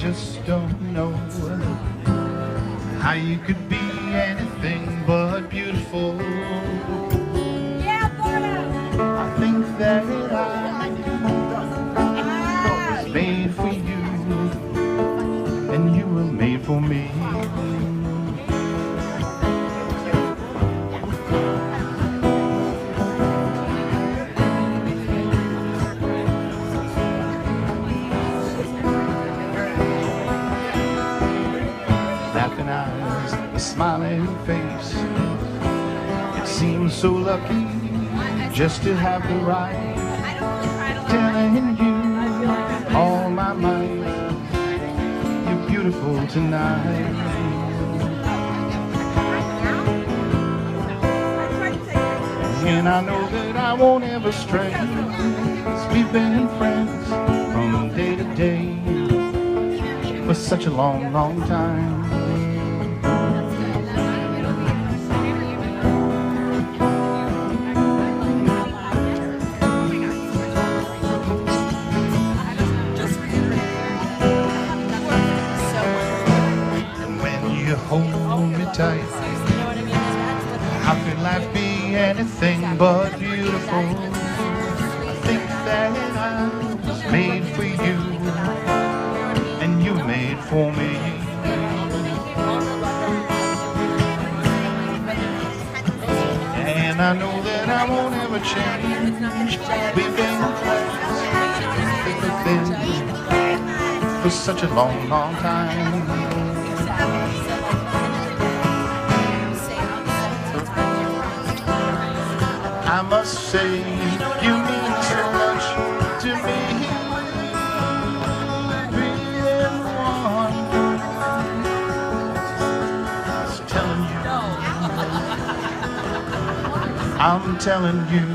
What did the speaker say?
just don't know how you could be anything but beautiful. Yeah, Bardo! I think that I was made for you, and you were made for me. Laughing eyes, a smiling face. It seems so lucky just to have the right. Telling you all my might, you're beautiful tonight. And I know that I won't ever stray, 'cause we've been friends from day to day for such a long, long time. Hold me tight. How could life be anything but beautiful? I think that I was made for you, and you made for me. And I know that I won't ever change. We've been friends, thick or thin, for such a long, long time. I must say, you mean so much to me. Being one, just telling you, I'm telling you.